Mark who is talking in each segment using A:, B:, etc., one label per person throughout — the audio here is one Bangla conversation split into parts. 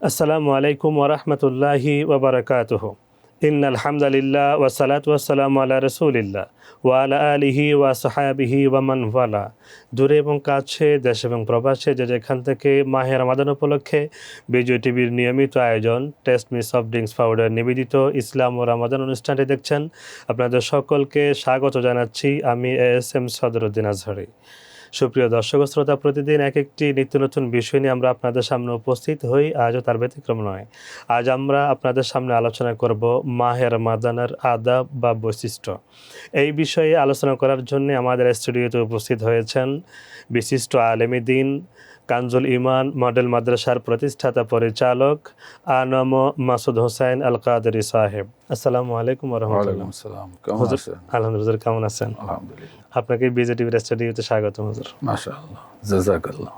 A: আসসালামু আলাইকুম ওরহমতুল্লাহি ওবরাকাতুহু। ইন্নাল হামদুলিল্লাহ ওয়া সালাতু ওয়া সালামু আলা রাসূলিল্লাহ ওয়া আলা আলিহি ওয়া সাহবিহি ওয়া মান ওয়ালা। দূরে এবং কাছে, দেশ এবং প্রবাসে যে যেখান থেকে মাহে রমাদান উপলক্ষে বিজয় টিভির নিয়মিত আয়োজন test me soft drinks powder নিবেদিত ইসলাম ও রমাদান অনুষ্ঠানটি দেখছেন, আপনাদের সকলকে স্বাগত জানাচ্ছি। আমি ASM সদরুদ্দিন আজহারি। সুপ্রিয় দর্শক শ্রোতা, প্রতিদিন এক একটি নিত্য নতুন বিষয় নিয়ে আমরা আপনাদের সামনে উপস্থিত হই। আজও তার ব্যতিক্রম নয়। আজ আমরা আপনাদের সামনে আলোচনা করব মাহে রমাদানের আদাব বা বৈশিষ্ট্য। এই বিষয়ে আলোচনা করার জন্য আমাদের স্টুডিওতে উপস্থিত হয়েছেন বিশিষ্ট আলেমী দ্বীন, কানজুল ইমান মডেল মাদ্রাসার প্রতিষ্ঠাতা পরিচালক আনম মাসুদ হোসেন আল কাদেরী সাহেব। আসসালামু আলাইকুম রহমতুল্লাহ। আলহামদুলিল্লাহ, কেমন আছেন? আপনাকে বিজেটিভির স্টুডিওতে স্বাগত হুজুর।
B: মাশাআল্লাহ, জাযাকাল্লাহ।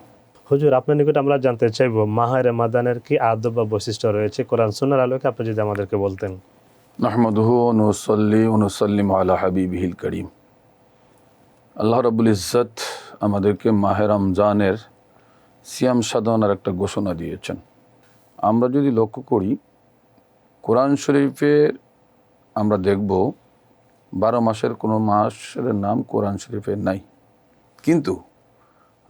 A: হুজুর, আপনার নিকট আমরা জানতে চাইব মাহে রমাদানের কি আদব বা বৈশিষ্ট্য রয়েছে কোরআন সুন্নাহর আলোকে আপনি যদি আমাদেরকে বলতেন।
B: নাহমাদুহু ওয়া নুসাল্লি ওয়া নুসাল্লিমু আলা হাবিবিহিল কারীম। আল্লাহ রাব্বুল ইজ্জত আমাদেরকে মাহে রমজানের সিয়াম সাধনার একটা ঘোষণা দিয়েছেন। আমরা যদি লক্ষ্য করি, কোরআন শরীফের আমরা দেখব 12 মাসের কোনো মাসের নাম কোরআন শরীফে নাই, কিন্তু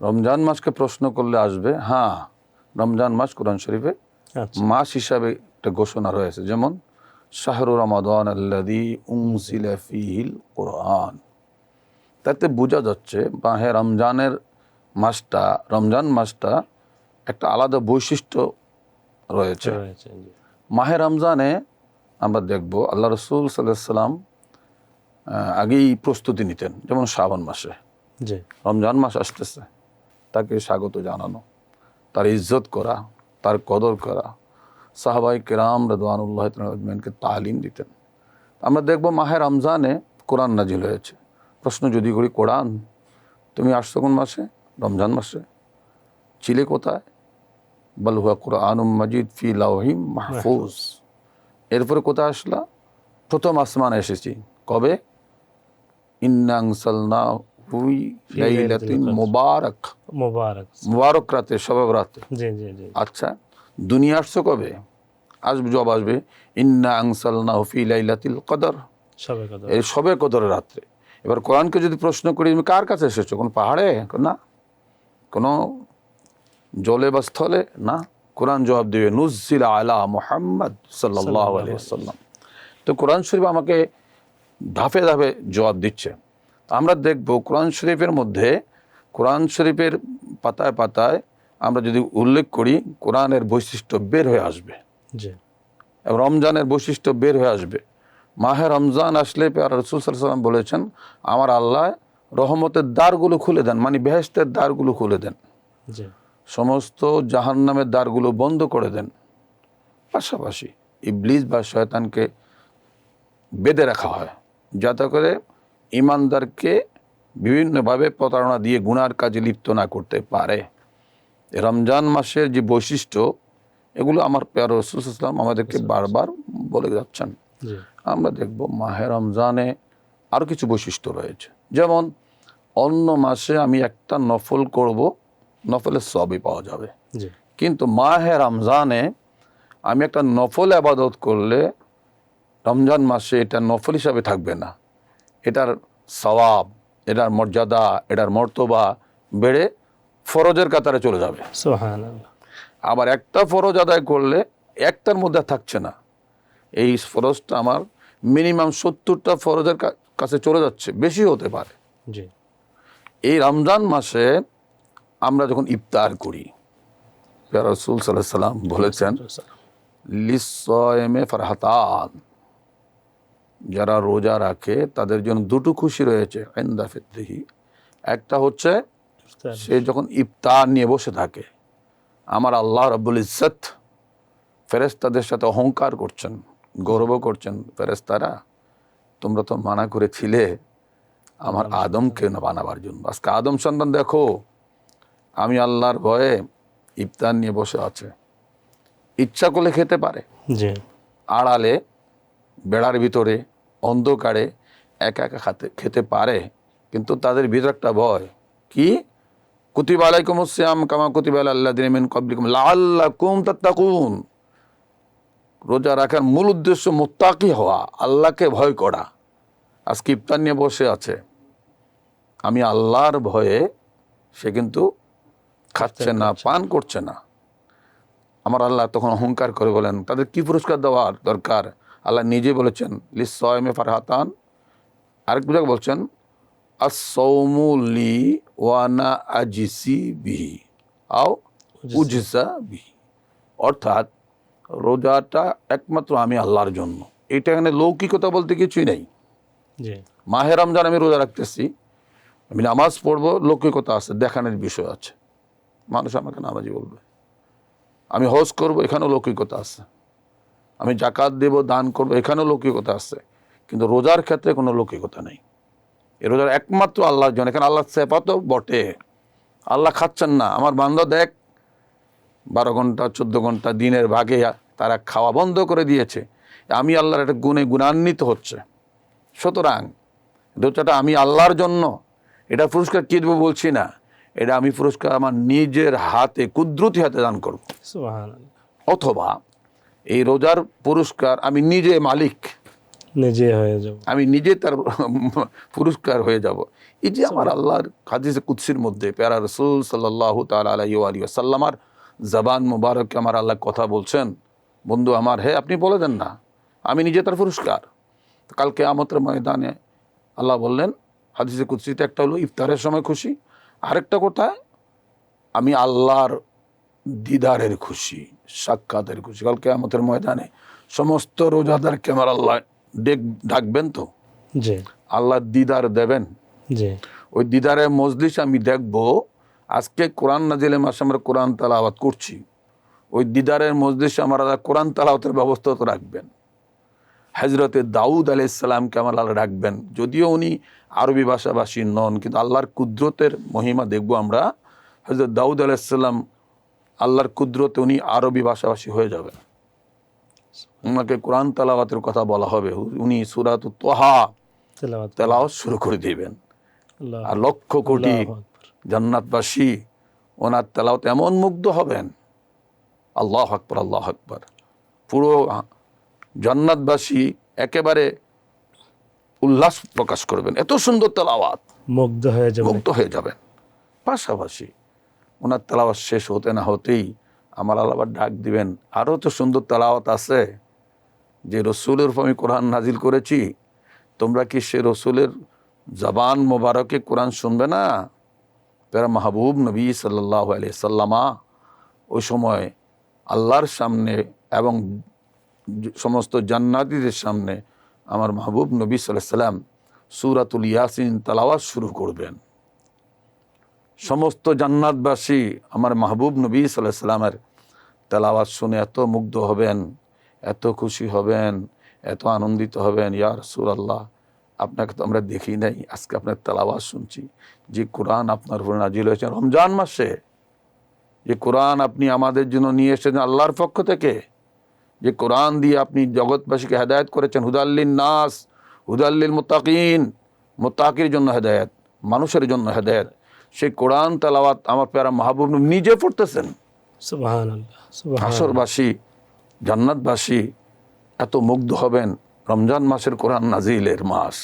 B: রমজান মাসকে প্রশ্ন করলে আসবে হ্যাঁ, রমজান মাস কোরআন শরীফে মাস হিসাবে একটা ঘোষণা রয়েছে। যেমন শাহরু রমাদান আল্লাযী উনজিলা ফীহিল কুরআন। তাতে বোঝা যাচ্ছে মাহে রমজান মাসটা একটা আলাদা বৈশিষ্ট্য রয়েছে। মাহে রমজানে আমরা দেখব আল্লাহ রাসূল সাল্লাল্লাহু আলাইহি সাল্লাম আগেই প্রস্তুতি নিতেন। যেমন শ্রাবণ মাসে রমজান মাস আসতেছে, তাকে স্বাগত জানানো, তার ইজ্জত করা, তার কদর করা, সাহাবায়ে কেরাম রাদিয়াল্লাহু আনহুমকে তালিম দিতেন। আমরা দেখব মাহে রমজানে কোরআন নাজিল হয়েছে। প্রশ্ন যদি করি, কোরআন তুমি আসছো কোন মাসে? রমজান মাসে। ছিলে কোথায়? বাল হুয়া কুরআনুম মাজিদ ফি লাওহিম মাহফুজ। এরপরে কোথায় আসলা? প্রথম আসমানে এসেছি। কবে? ইন্না আনসালনাহু ফি লাইলাতিন মুবারাক রাতে, শবে বরাতে। আচ্ছা, দুনিয়া আসছো কবে? জবাব আসবে ইন্না আনসালনাহু ফি লাইলাতিল কদর, এই শবে কদরের রাত্রে। এবার কোরআনকে যদি প্রশ্ন করি, তুমি কার কাছে এসেছো? কোন পাহাড়ে? না। কোন জলে বা স্থলে? না। কোরআন জবাব দেবে নুজ্জিলা আলা মুহাম্মদ সাল্লাল্লাহু আলাইহি ওয়াসাল্লাম। তো কোরআন শরীফ আমাকে ধাপে ধাপে জবাব দিচ্ছে। আমরা দেখব কোরআন শরীফের মধ্যে, কোরআন শরীফের পাতায় পাতায় আমরা যদি উল্লেখ করি, কোরআনের বৈশিষ্ট্য বের হয়ে আসবে, রমজানের বৈশিষ্ট্য বের হয়ে আসবে। মাহে রমজান আসলে প্যারা রাসূল সাল্লাল্লাহু আলাইহি ওয়াসাল্লাম বলেছেন, আমার আল্লাহ রহমতের দ্বারগুলো খুলে দেন, মানে বেহেশতের দ্বারগুলো খুলে দেন, সমস্ত জাহান্নামের দ্বারগুলো বন্ধ করে দেন। পাশাপাশি ইবলিস বা শয়তানকে বেঁধে রাখা হয়, যাতে করে ঈমানদারকে বিভিন্নভাবে প্রতারণা দিয়ে গুনার কাজে লিপ্ত না করতে পারে। রমজান মাসের যে বৈশিষ্ট্য, এগুলো আমার প্যারা রাসূল সাল্লাল্লাহু আলাইহি ওয়াসাল্লাম আমাদেরকে বারবার বলে যাচ্ছেন। আমরা দেখব মাহে রমজানে আরও কিছু বৈশিষ্ট্য রয়েছে। যেমন অন্য মাসে আমি একটা নফল করব, নফলের সবই পাওয়া যাবে, কিন্তু মাহে রমজানে আমি একটা নফল ইবাদত করলে রমজান মাসে এটা নফল হিসাবে থাকবে না, এটার সওয়াব, এটার মর্যাদা, এটার মর্তবা বেড়ে ফরজের কাতারে চলে যাবে।
A: সুবহানাল্লাহ।
B: আবার একটা ফরজ আদায় করলে একটার মধ্যে থাকছে না, এই ফরজটা আমার মিনিমাম 70টা ফরজের কাছে চলে যাচ্ছে, বেশি হতে পারে। এই রমজান মাসে আমরা যখন ইফতার করি, রাসূল সাল্লাল্লাহু আলাইহি ওয়াসাল্লাম বলেছেন লিস-সায়িমি ফারহাতান, যারা রোজা রাখে তাদের জন্য দুটো খুশি রয়েছে ইনদা ফিতরিহি। একটা হচ্ছে সে যখন ইফতার নিয়ে বসে থাকে, আমার আল্লাহ রাব্বুল ইজ্জত ফেরেশতাদের সাথে অহংকার করছেন, গর্ব করছেন, ফেরেশতারা তোমরা তো মানা করেছিলে আমার আদমকে না বানাবার জন্য, আজকে আদম সন্তান দেখো আমি আল্লাহর ভয়ে ইফতার নিয়ে বসে আছে। ইচ্ছা করলে খেতে পারে, আড়ালে বেড়ার ভিতরে অন্ধকারে একা একা খেতে পারে, কিন্তু তাদের ভিতরে একটা ভয়, কি? কুতিবা আলাইকুমুস সিয়াম কামা কুতিবা আলাল লাযিনা মিন ক্বাবলিকুম লাআল্লাকুম তাত্তাকুন। রোজা রাখার মূল উদ্দেশ্য মুত্তাকি হওয়া, আল্লাহকে ভয় করা। আজকে ইফতার নিয়ে বসে আছে, আমি আল্লাহর ভয়ে, সে কিন্তু খাচ্ছে না, পান করছে না। আমার আল্লাহ তখন অহংকার করে বলেন তাদের কি পুরস্কার দেওয়ার দরকার? আল্লাহ নিজে বলেছেন লিস-সায়মি ফারহাতান, আরেক জায়গায় বলছেন আস-সাওমু লি ওয়া আনা আজিসি বিহি আও উজজা বিহি, অর্থাৎ রোজাটা একমাত্র আমি আল্লাহর জন্য। এটা এখানে লৌকিকতা বলতে কিছুই নেই। মাহে রমজান আমি রোজা রাখতেছি, আমি নামাজ পড়বো, লৌকিকতা আছে, দেখানোর বিষয় আছে, মানুষ আমাকে নামাজি বলবে। আমি হজ করব, এখানেও লৌকিকতা আছে। আমি জাকাত দেব, দান করব, এখানেও লৌকিকতা আছে। কিন্তু রোজার ক্ষেত্রে কোনো লৌকিকতা নেই। এই রোজার একমাত্র আল্লাহর জন্য। এখানে আল্লাহ সেফাতও বটে। আল্লাহ খাচ্ছেন না, আমার বান্দা দেখ 12 ঘন্টা 14 ঘন্টা দিনের ভাগে তারা খাওয়া বন্ধ করে দিয়েছে, আমি আল্লাহর একটা গুণে গুণান্বিত হচ্ছে। সুতরাং রোজাটা আমি আল্লাহর জন্য, এটা পুরস্কার কি দেবো বলছি না, এটা আমি পুরস্কার আমার নিজের হাতে, কুদরতি হাতে দান করব। অথবা এই রোজার পুরস্কার আমি নিজে মালিক,
A: নিজে হয়ে যাব,
B: আমি নিজে তার পুরস্কার হয়ে যাব। এই যে আমার আল্লাহর হাদিসে কুদসির মধ্যে প্যারা রাসূল সাল্লাল্লাহু তাআলা আলাইহি ওয়া আলিহি ওয়াসাল্লামার জবান মুবারকে আমার আল্লাহ কথা বলছেন, বন্ধু আমার, হে আপনি বলে দেন না আমি নিজে তার পুরস্কার। কাল কিয়ামতের ময়দানে আল্লাহ বললেন হাদিসে কুদসিতে, একটা হলো ইফতারের সময় খুশি, আরেকটা কোথায় আমি আল্লাহর দিদারের খুশি, সাক্ষাতের খুশি। কাল কিয়ামতের ময়দানে সমস্ত রোজাদারকে আমার আল্লাহ ডাকবেন, তো আল্লাহ দিদার দেবেন। ওই দিদারের মজলিস আমি দেখব। আজকে কোরআন নাজিলের মাসে আমরা কোরআন তেলাওয়াত করছি, ওই দিদারের মজলিসে আমার আল্লাহ কোরআন তেলাওয়াতের ব্যবস্থা তো রাখবেন। হযরতে দাউদ আলাইহিস সালামকে আমার আল্লাহ রাখবেন, যদিও উনি আরবি ভাষাভাষী নন, কিন্তু আল্লাহর কুদরতের মহিমা দেখব আমরা। হযরত দাউদ আলাইহিস সালাম আল্লাহর কুদরতে উনি আরবি ভাষাভাষী হয়ে যাবেন, ওনাকে কোরআন তেলাওয়াতের কথা বলা হবে, উনি সূরাত তাহা তেলাওয়াত শুরু করে দিবেন। আর লক্ষ কোটি জান্নাতবাসী ওনার তেলাওয়াতে এমন মুগ্ধ হবেন, আল্লাহু আকবার, আল্লাহু আকবার। পুরো জান্নাতবাসী একেবারে উল্লাস প্রকাশ করবেন, এত সুন্দর তেলাওয়াত, মুগ্ধ হয়ে যাবেন। পাশাপাশি ওনার তেলাওয়াত শেষ হতে না হতেই আমার আল্লাহ ডাক দিবেন, আরও তো সুন্দর তেলাওয়াত আছে, যে রসুলের উপর আমি কোরআন নাজিল করেছি, তোমরা কি সে রসুলের জবান মোবারকে কোরআন শুনবে না? প্যারা মাহবুব নবী সাল্লাল্লাহু আলাইহি সাল্লামা ওই সময় আল্লাহর সামনে এবং সমস্ত জান্নাতীদের সামনে আমার মাহবুব নবী সাল্লাল্লাহু আলাইহি সাল্লাম সূরাতুল ইয়াসিন তেলাওয়াত শুরু করবেন। সমস্ত জান্নাতবাসী আমার মাহবুব নবী সাল্লাল্লাহু আলাইহি সাল্লামের তেলাওয়াত শুনে এত মুগ্ধ হবেন, এত খুশি হবেন, এত আনন্দিত হবেন, ইয়া রাসূলুল্লাহ আপনাকে তো আমরা দেখি নাই, আজকে আপনার তেলাওয়াত শুনছি। যে কোরআন আপনার উপর নাজিল হয়েছে রমজান মাসে, যে কোরআন আপনি আমাদের জন্য নিয়ে এসেছেন আল্লাহর পক্ষ থেকে, যে কোরআন দিয়ে আপনি জগৎবাসীকে হেদায়েত করেছেন, হুদাল্লিন নাস হুদাল্লিল মুত্তাকিন, মুত্তাকির জন্য হেদায়েত, মানুষের জন্য হেদায়েত, সেই কোরআন তেলাওয়াত আমার প্যারা মাহবুব নিজে পড়তেছেন। সুবহানাল্লাহ, সুবহানাল্লাহ। হাসরবাসী জান্নাতবাসী এত মুগ্ধ হবেন, রমজান মাসের কোরআন নাজিলের মাস,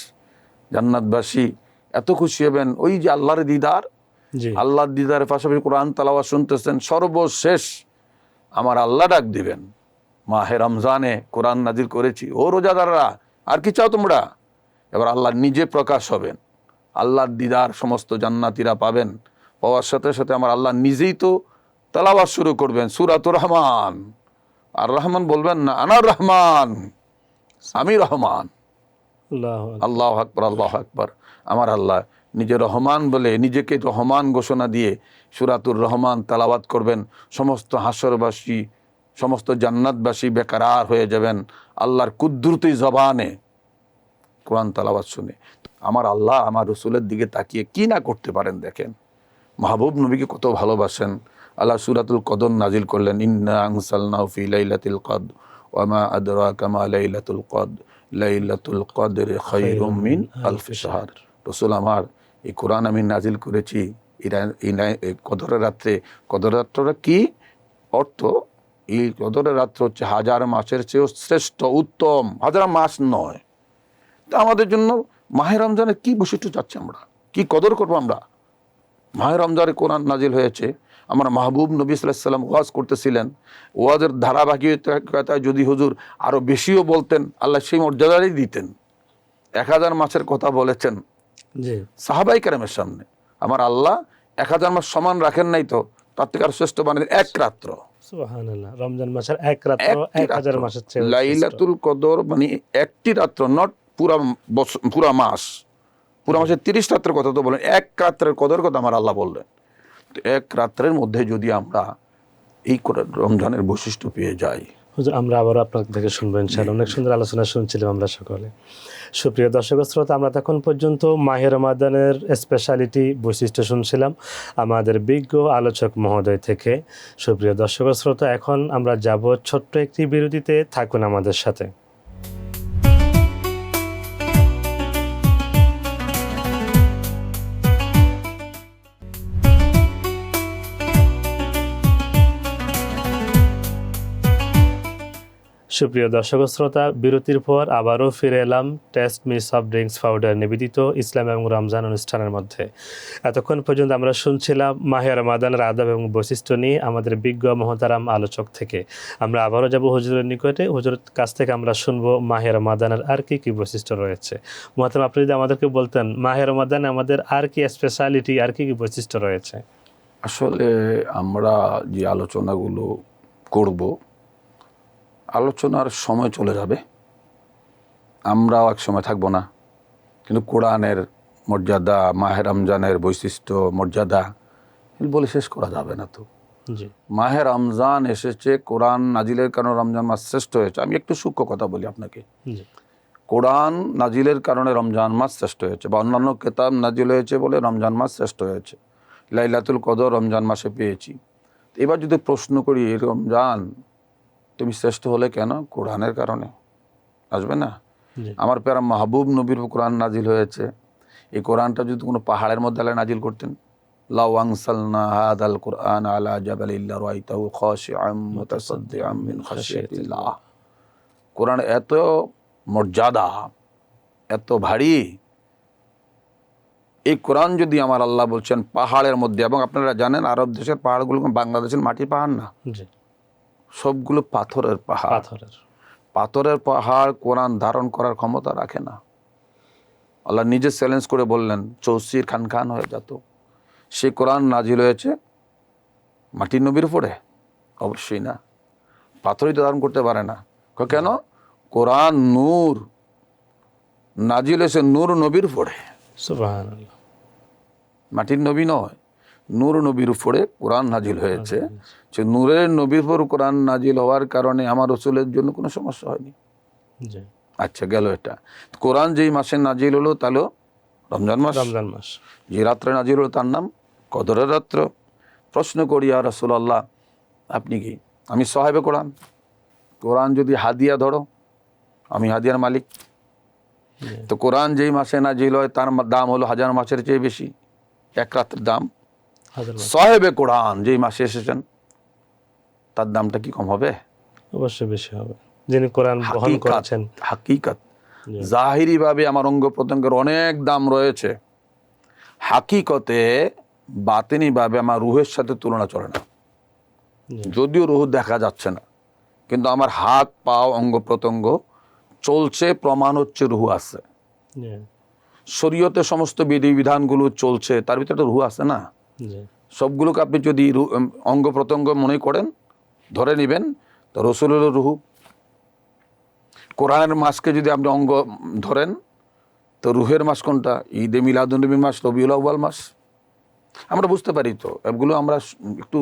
B: জান্নাতবাসী এত খুশি হবেন। ওই যে আল্লাহর দিদার, আল্লাহর দিদারের পাশাপাশি কোরআন তেলাওয়াত শুনতেছেন, সর্বশেষ আমার আল্লাহ ডাক দিবেন, মাহে রমজানে কোরআন নাজিল করেছি, ও রোজাদাররা আর কি চাও তোমরা? এবার আল্লাহ নিজে প্রকাশ হবেন, আল্লাহর দিদার সমস্ত জান্নাতীরা পাবেন। পাওয়ার সাথে সাথে আমার আল্লাহ নিজেই তো তেলাওয়াত শুরু করবেন সূরাতুর রহমান। আর রহমান বলবেন না, আনার রহমান, আমি রহমান। আল্লাহু আকবার, আল্লাহু আকবার। আমার আল্লাহ নিজে রহমান বলে নিজেকে রহমান ঘোষণা দিয়ে সূরাতুর রহমান তেলাওয়াত করবেন। সমস্ত হাসরবাসী, সমস্ত জান্নাতবাসী বেকারার হয়ে যাবেন আল্লাহর কুদরতি জবানে কোরআন তেলাওয়াত শুনে। আমার আল্লাহ আমার রসুলের দিকে তাকিয়ে কি না করতে পারেন দেখেন। মাহবুব নবীকে কত ভালোবাসেন। আল্লাহ সূরাতুল কদর নাজিল করলেন, ইন্না আনসালনাহু ফি লাইলাতিল কদর ওয়া মা আদরাকা মা লাইলাতুল কদর লাইলাতুল কদরি খায়রুম মিন আলফি শাহর। রসুল আমার, এই কোরআন আমি নাজিল করেছি এই কদরের রাত্রে, কদরের রাত্রটা কি অর্থ? এই কদরের রাত্র হচ্ছে 1000 মাসের চেয়েও শ্রেষ্ঠ, উত্তম। 1000 মাস নয়। তা আমাদের জন্য মাহে রমজানের কি বৈশিষ্ট্য চাচ্ছি আমরা, কি কদর করবো আমরা? মাহে রমজানে কোরআন নাজিল হয়েছে, আমার মাহবুব নবী সাল্লাল্লাহু আলাইহি ওয়াসাল্লাম ওয়াজ করতেছিলেন। ওয়াজের ধারাবাহিকতায় যদি হুজুর আরো বেশিও বলতেন, আল্লাহ সেই মর্যাদাই দিতেন। 1000 মাসের কথা বলেছেন সাহাবায়ে কেরামের সামনে। আমার আল্লাহ 1000 মাস সমান রাখেন নাই, তো তার থেকে আর শ্রেষ্ঠ বানিয়ে এক রাত্র।
A: সুবহানাল্লাহ, রমজান মাসের এক রাত্র 1000 মাসের চেয়ে
B: লাইলাতুল কদর মানে একটি রাত্র, নট পুরা মাস। পুরা মাসের 30 রাত্রের কথা তো বলেন, এক রাত্রের কদর কথা আমার আল্লাহ বললেন। তো এক রাত্রের মধ্যে যদি আমরা এই রমজানের বৈশিষ্ট্য পেয়ে যাই।
A: হুজুর, আমরা আবারও আপনার থেকে শুনবো ইনশাআল্লাহ। অনেক সুন্দর আলোচনা শুনছিলাম আমরা সকলে। সুপ্রিয় দর্শক শ্রোতা, আমরা তখন পর্যন্ত মাহে রমাদানের স্পেশালিটি, বৈশিষ্ট্য শুনছিলাম আমাদের বিজ্ঞ আলোচক মহোদয় থেকে। সুপ্রিয় দর্শক শ্রোতা, এখন আমরা যাব ছোট্ট একটি বিরতিতে। থাকুন আমাদের সাথে। সুপ্রিয় দর্শক শ্রোতা, বিরতির পর আবারও ফিরে এলাম test me soft drinks powder নিবেদিত ইসলাম এবং রমজান অনুষ্ঠানের মধ্যে। এতক্ষণ পর্যন্ত আমরা শুনছিলাম মাহে রমাদানের আদব এবং বৈশিষ্ট্য নিয়ে আমাদের বিজ্ঞ মহতারাম আলোচক থেকে। আমরা আবারও যাব হুজুরের নিকটে। হুজুরের কাছ থেকে আমরা শুনবো মাহে রমাদানের আর কি কি বৈশিষ্ট্য রয়েছে। মহতারাম, আপনি যদি আমাদেরকে বলতেন মাহে রমাদানে আমাদের আর কি স্পেশালিটি, আর কি কি বৈশিষ্ট্য রয়েছে?
B: আসলে আমরা যে আলোচনাগুলো করব, আলোচনার সময় চলে যাবে, আমরাও এক সময় থাকবো না। কিন্তু কোরআনের মর্যাদা, মাহে রমজানের বৈশিষ্ট্য, মর্যাদা বলে শেষ করা যাবে না। তো মাহে রমজান এসেছে, কোরআন নাজিলের কারণে রমজান মাস শ্রেষ্ঠ হয়েছে। আমি একটু সূক্ষ্ম কথা বলি আপনাকে। কোরআন নাজিলের কারণে রমজান মাস শ্রেষ্ঠ হয়েছে, বা অন্যান্য কিতাব নাজিল হয়েছে বলে রমজান মাস শ্রেষ্ঠ হয়েছে। লাইলাতুল কদর রমজান মাসে পেয়েছি। এবার যদি প্রশ্ন করি, রমজান তুমি শ্রেষ্ঠ হলে কেন? কোরআনের কারণে। আসবে না? আমার প্যারা মাহবুব নবীর কোরআন নাজিল হয়েছে। এই কোরআনটা যদি কোনো পাহাড়ের মধ্যে আল্লাহ নাজিল করতেন, লাউ আনসালনা হাদাল কুরআন আলা জাবালিন লারাইতাহু খাশিআম মুতাসাদ্দিআম মিন খাশিয়াতিল্লাহ। কোরআন এত মর্যাদা, এত ভারী। এই কোরআন যদি আমার আল্লাহ বলছেন পাহাড়ের মধ্যে, এবং আপনারা জানেন আরব দেশের পাহাড়গুলো বাংলাদেশের মাটির পাহাড় না, সবগুলো পাথরের পাহাড়। পাথরের পাহাড় কোরআন ধারণ করার ক্ষমতা রাখে না। আল্লাহ নিজে চ্যালেঞ্জ করে বললেন, চৌসির খান খান হয়ে যেত। সে কোরআন নাজিল হয়েছে মাটির নবীর উপরে? অবশ্যই না। পাথরই তো ধারণ করতে পারে না। কেন? কোরআন নূর, নাজিল হয়েছে নূর নবীর উপরে।
A: সুবহানাল্লাহ।
B: মাটির নবী নয়, নূর নবীর উপরে কোরআন নাজিল হয়েছে। সে নূরের নবীর উপর কোরআন নাজিল হওয়ার কারণে আমার রাসূলের জন্য কোনো সমস্যা হয়নি। আচ্ছা, গেল এটা। কোরআন যেই মাসে নাজিল হলো তাহলে রমজান মাস। রমজান মাস যে রাত্রে নাজিল হলো তার নাম কদরের রাত্র। প্রশ্ন করি, ইয়া রাসূলুল্লাহ, আপনি কি? আমি সাহেবে কোরআন। কোরআন যদি হাদিয়া ধরো, আমি হাদিয়ার মালিক। তো কোরআন যেই মাসে নাজিল হয় তার দাম হলো 1000 মাসের চেয়ে বেশি। এক রাতের দাম। সাহেবে কোরআন যেই মাসে এসেছেন তার দামটা কি কম হবে?
A: অবশ্যই বেশি হবে, যিনি কোরআন বহন করেছেন।
B: হাকিকত, জাহিরি ভাবে আমার অঙ্গ প্রত্যঙ্গের অনেক দাম রয়েছে। হাকিকতে বাতিনি ভাবে আমার রুহের সাথে তুলনা চলে না। যদিও রুহ দেখা যাচ্ছে না, কিন্তু আমার হাত পা অঙ্গ প্রত্যঙ্গ চলছে, প্রমাণ হচ্ছে রুহ আছে। শরীয়তে সমস্ত বিধিবিধানগুলো চলছে, তার ভিতরে তো রুহ আছে না? সবগুলোকে আপনি যদি অঙ্গ প্রত্যঙ্গ মনে করেন, ধরে নেবেন, তো রসুলের রুহু। কোরআনের মাসকে যদি আপনি অঙ্গ ধরেন, তো রুহের মাস কোনটা? ঈদে মিলাদুন্নবীর মাস, রবিউল আউয়াল মাস। আমরা বুঝতে পারি তো, এগুলো আমরা একটু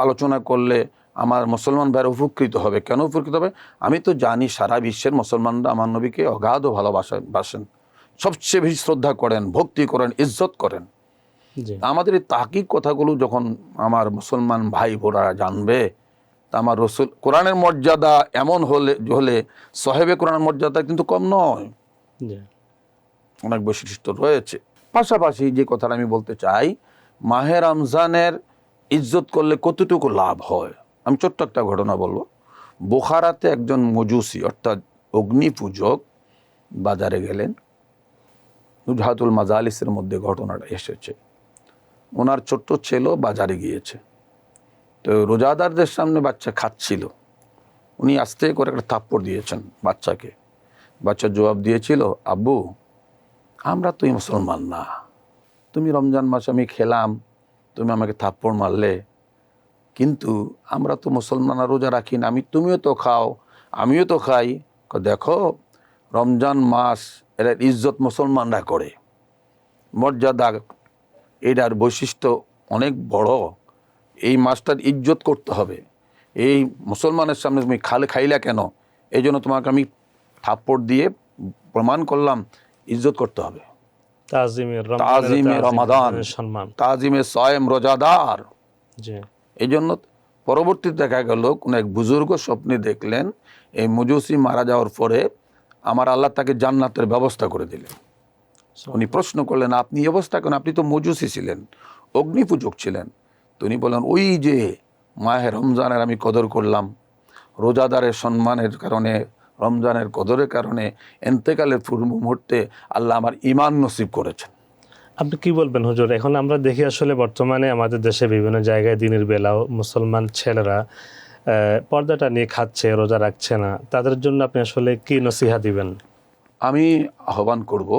B: আলোচনা করলে আমার মুসলমান ভাইরা উপকৃত হবে। কেন উপকৃত হবে? আমি তো জানি সারা বিশ্বের মুসলমানরা আমার নবীকে অগাধ ভালোবাসেন, সবচেয়ে বেশি শ্রদ্ধা করেন, ভক্তি করেন, ইজ্জত করেন। আমাদের এই তাহকিক কথাগুলো যখন আমার মুসলমান ভাই বোরা জানবে, তা আমার রসুল কোরআনের মর্যাদা এমন হলে সাহেবে কোরআনের মর্যাদা কিন্তু কম নয়, অনেক বৈশিষ্ট্য রয়েছে। পাশাপাশি যে কথাটা আমি বলতে চাই, মাহে রমজানের ইজ্জত করলে কতটুকু লাভ হয়। আমি ছোট্ট একটা ঘটনা বলবো। বুখারাতে একজন মজুসি অর্থাৎ অগ্নি পূজক বাজারে গেলেন। নুজহাতুল মাজালিসের মধ্যে ঘটনাটা এসেছে। ওনার ছোট্ট ছেলে বাজারে গিয়েছে, তো রোজাদারদের সামনে বাচ্চা খাচ্ছিল, উনি আস্তে করে একটা থাপ্পড় দিয়েছেন বাচ্চাকে। বাচ্চা জবাব দিয়েছিল, আব্বু আমরা তুই মুসলমান না, তুমি রমজান মাস আমি খেলাম, তুমি আমাকে থাপ্পড় মারলে, কিন্তু আমরা তো মুসলমানরা রোজা রাখি না, তুমিও তো খাও আমিও তো খাই। দেখো রমজান মাস এর ইজ্জত মুসলমানরা করে, মর্যাদা এটার বৈশিষ্ট্য অনেক বড়, এই মাসটার ইজ্জত করতে হবে। এই মুসলমানের সামনে তুমি খাইলা কেন, এই জন্য তোমাকে আমি থাপ্পড় দিয়ে প্রমাণ করলাম ইজ্জত করতে হবে। তাজিমে রমাদান, তাজিমে সায়েম রোজাদার। এই জন্য পরবর্তীতে দেখা গেল কোন এক বুজুর্গ স্বপ্নে দেখলেন এই মজুসি মারা যাওয়ার পরে আমার আল্লাহ তাকে জান্নাতের ব্যবস্থা করে দিলেন। উনি প্রশ্ন করলেন, আপনি এই অবস্থা কেন, আপনি তো মজুসি ছিলেন, অগ্নিপূজক ছিলেন। তো উনি বলেন, ওই যে মাহে রমজানের আমি কদর করলাম, রোজাদারের সম্মানের কারণে, রমজানের কদরের কারণে এন্তেকালের পূর্ব মুহূর্তে আল্লাহ আমার ঈমান নসিব করেছেন।
A: আপনি কি বলবেন হুজুর? এখন আমরা দেখি আসলে বর্তমানে আমাদের দেশে বিভিন্ন জায়গায় দিনের বেলাও মুসলমান ছেলেরা পর্দাটা নিয়ে খাচ্ছে, রোজা রাখছে না, তাদের জন্য আপনি আসলে কি নসিহা দিবেন?
B: আমি আহ্বান করব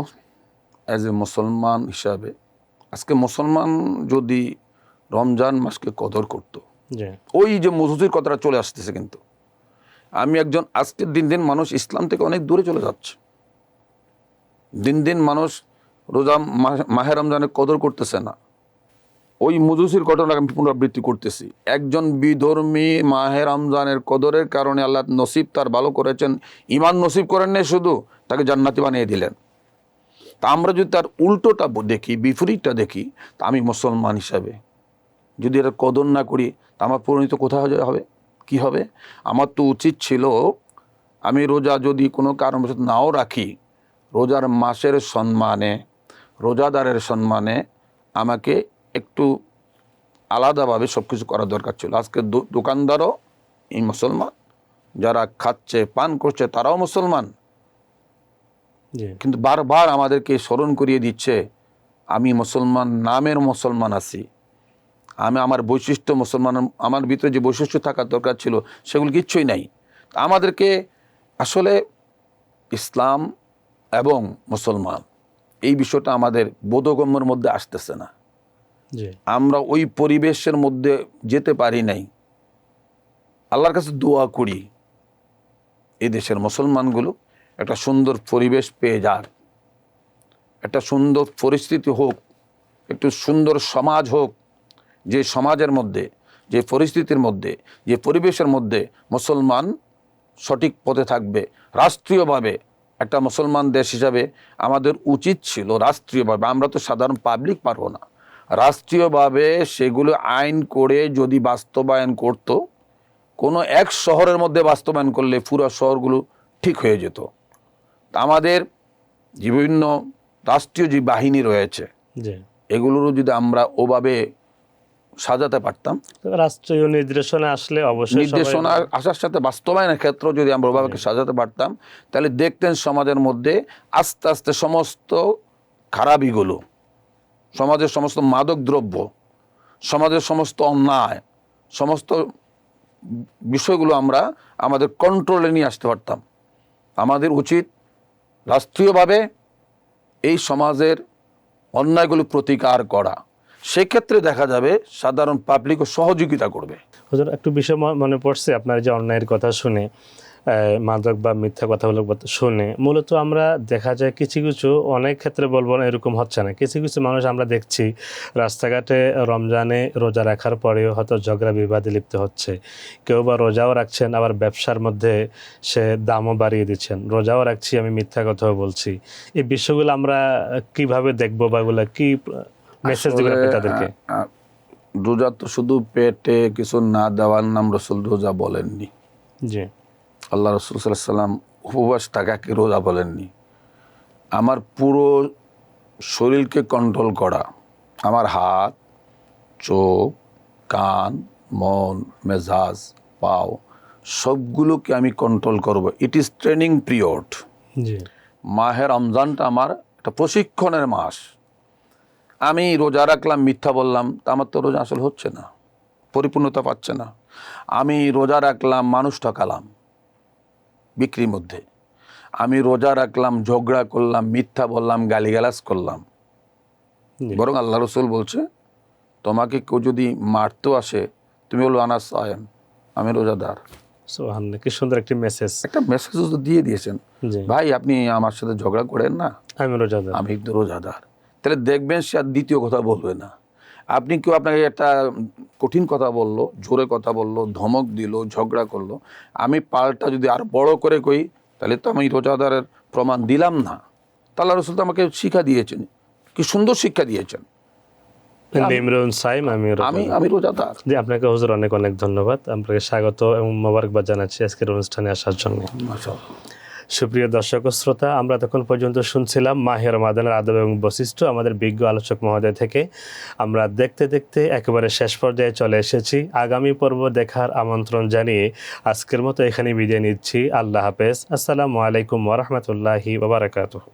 B: অ্যাজ এ মুসলমান হিসাবে, আজকে মুসলমান যদি রমজান মাসকে কদর করত, ওই যে মজুসির কথাটা চলে আসতেছে। কিন্তু আমি একজন, আজকের দিন দিন মানুষ ইসলাম থেকে অনেক দূরে চলে যাচ্ছে, দিন দিন মানুষ রোজা মাহে রমজানের কদর করতেছে না। ওই মজুসির ঘটনা আমি পুনরাবৃত্তি করতেছি। একজন বিধর্মী মাহে রমজানের কদরের কারণে আল্লাহ নসিব তার ভালো করেছেন, ঈমান নসিব করেন না, শুধু তাকে জান্নাতি বানিয়ে দিলেন। তা আমরা যদি তার উল্টোটা দেখি, বিপরীতটা দেখি, তা আমি মুসলমান হিসাবে যদি এর কদর না করি, তা আমার পরিণত কোথায় হবে, কি হবে? আমার তো উচিত ছিল আমি রোজা যদি কোনো কারণবশত নাও রাখি, রোজার মাসের সম্মানে, রোজাদারের সম্মানে আমাকে একটু আলাদাভাবে সব কিছু করা দরকার ছিল। আজকে দোকানদারও এই মুসলমান, যারা খাচ্ছে পান করছে তারাও মুসলমান, কিন্তু বারবার আমাদেরকে স্মরণ করিয়ে দিচ্ছে আমি মুসলমান, নামের মুসলমান আছি, আমি আমার বৈশিষ্ট্য মুসলমান, আমার ভিতরে যে বৈশিষ্ট্য থাকার দরকার ছিল সেগুলো কিচ্ছুই নাই। আমাদেরকে আসলে ইসলাম এবং মুসলমান এই বিষয়টা আমাদের বোধগম্যের মধ্যে আসতেছে না। আমরা ওই পরিবেশের মধ্যে যেতে পারি নাই। আল্লাহর কাছে দোয়া করি এই দেশের মুসলমানগুলো একটা সুন্দর পরিবেশ পেয়ে যাক, একটা সুন্দর পরিস্থিতি হোক, একটু সুন্দর সমাজ হোক, যে সমাজের মধ্যে, যে পরিস্থিতির মধ্যে, যে পরিবেশের মধ্যে মুসলমান সঠিক পথে থাকবে। রাষ্ট্রীয়ভাবে একটা মুসলমান দেশ হিসাবে আমাদের উচিত ছিল রাষ্ট্রীয়ভাবে, আমরা তো সাধারণ পাবলিক পারবো না, রাষ্ট্রীয়ভাবে সেগুলো আইন করে যদি বাস্তবায়ন করত, কোনো এক শহরের মধ্যে বাস্তবায়ন করলে পুরো শহরগুলো ঠিক হয়ে যেত। আমাদের বিভিন্ন রাষ্ট্রীয় যে বাহিনী রয়েছে এগুলোরও যদি আমরা ওভাবে সাজাতে পারতাম,
A: রাষ্ট্রীয় নির্দেশনা আসলে অবশ্যই
B: নির্দেশনা আসার সাথে বাস্তবায়নের ক্ষেত্রে যদি আমরা ওভাবে সাজাতে পারতাম, তাহলে দেখতেন সমাজের মধ্যে আস্তে আস্তে সমস্ত খারাপিগুলো, সমাজের সমস্ত মাদক দ্রব্য, সমাজের সমস্ত অন্যায়, সমস্ত বিষয়গুলো আমরা আমাদের কন্ট্রোলে নিয়ে আসতে পারতাম। আমাদের উচিত রাষ্ট্রীয়ভাবে এই সমাজের অন্যায়গুলো প্রতিকার করা। সেক্ষেত্রে দেখা যাবে সাধারণ পাবলিকও সহযোগিতা করবে।
A: হুজুর, একটু বিষয় মনে পড়ছে আপনার যে অন্যায়ের কথা শুনে, মাদক বা মিথ্যা কথাগুলো শুনে, মূলত আমরা দেখা যায় কিছু কিছু, অনেক ক্ষেত্রে বলবো না এরকম হচ্ছে না, কিছু কিছু মানুষ আমরা দেখছি রাস্তাঘাটে রমজানে রোজা রাখার পরেও হয়তো ঝগড়া বিবাদে লিপ্ত হচ্ছে। কেউ বা রোজাও রাখছেন, আবার ব্যবসার মধ্যে সে দামও বাড়িয়ে দিচ্ছেন, রোজাও রাখছি আমি মিথ্যা কথাও বলছি। এই বিষয়গুলো আমরা কিভাবে দেখবো বা এগুলো কি মেসেজ দিবেন আপনি তাদেরকে?
B: রোজা তো শুধু পেটে কিছু না দেওয়ার নাম রসুল রোজা বলেননি।
A: জি,
B: আল্লাহ রসুল সাল্লাল্লাহু আলাইহি সাল্লাম উপবাস থাকাকে রোজা বলেননি। আমার পুরো শরীরকে কন্ট্রোল করা, আমার হাত, চোখ, কান, মন, মেজাজ, পাও সবগুলোকে আমি কন্ট্রোল করব। It is training period.
A: জি
B: মাহে রমজানটা আমার একটা প্রশিক্ষণের মাস। আমি রোজা রাখলাম, মিথ্যা বললাম, তা আমার তো রোজা আসলে হচ্ছে না, পরিপূর্ণতা পাচ্ছে না। আমি রোজা রাখলাম, মানুষ ঠকালাম বিক্রির মধ্যে। আমি রোজা রাখলাম, ঝগড়া করলাম, মিথ্যা বললাম, গালিগালাজ করলাম।
A: জি।
B: বরং আল্লাহ রসুল বলছে, তোমাকে কেউ যদি মারতেও আসে, তুমি বলো আনা সায়েম, আমি রোজাদার।
A: সুবহানাল্লাহ, কি সুন্দর একটি মেসেজ।
B: একটা মেসেজ তো দিয়ে দিয়েছেন,
A: জি
B: ভাই আপনি আমার সাথে ঝগড়া করেন না,
A: আমি রোজাদার।
B: আমি তো রোজাদার। তাহলে দেখবেন সে আর দ্বিতীয় কথা বলবে না। আপনি কেউ আপনাকে একটা কঠিন কথা বললো, জোরে কথা বললো, ধমক দিল, ঝগড়া করলো, আমি পাল্টা যদি আর বড় করে কই, তাহলে তো আমি রোজাদারের প্রমাণ দিলাম না। আল্লাহ রাসূল তো আমাকে শিক্ষা দিয়েছেন, কি সুন্দর শিক্ষা দিয়েছেন,
A: ইমরুন সাইম,
B: আমি রোজাদার।
A: জি, আপনাকে হুজুর অনেক অনেক ধন্যবাদ। আপনাকে স্বাগত এবং মোবারকবাদ জানাচ্ছি আজকের অনুষ্ঠানে আসার জন্য।
B: মাশাআল্লাহ।
A: সুপ্রিয় দর্শক ও শ্রোতা, আমরা তখন পর্যন্ত শুনছিলাম মাহে রমাদানের আদব এবং বৈশিষ্ট্য আমাদের বিজ্ঞ আলোচক মহোদয় থেকে। আমরা দেখতে দেখতে একেবারে শেষ পর্যায়ে চলে এসেছি। আগামী পর্ব দেখার আমন্ত্রণ জানিয়ে আজকের মতো এখানে বিদায় নিচ্ছি। আল্লাহ হাফেজ। আসসালামু আলাইকুম ওয়া রাহমাতুল্লাহি ওয়া বারাকাতুহু।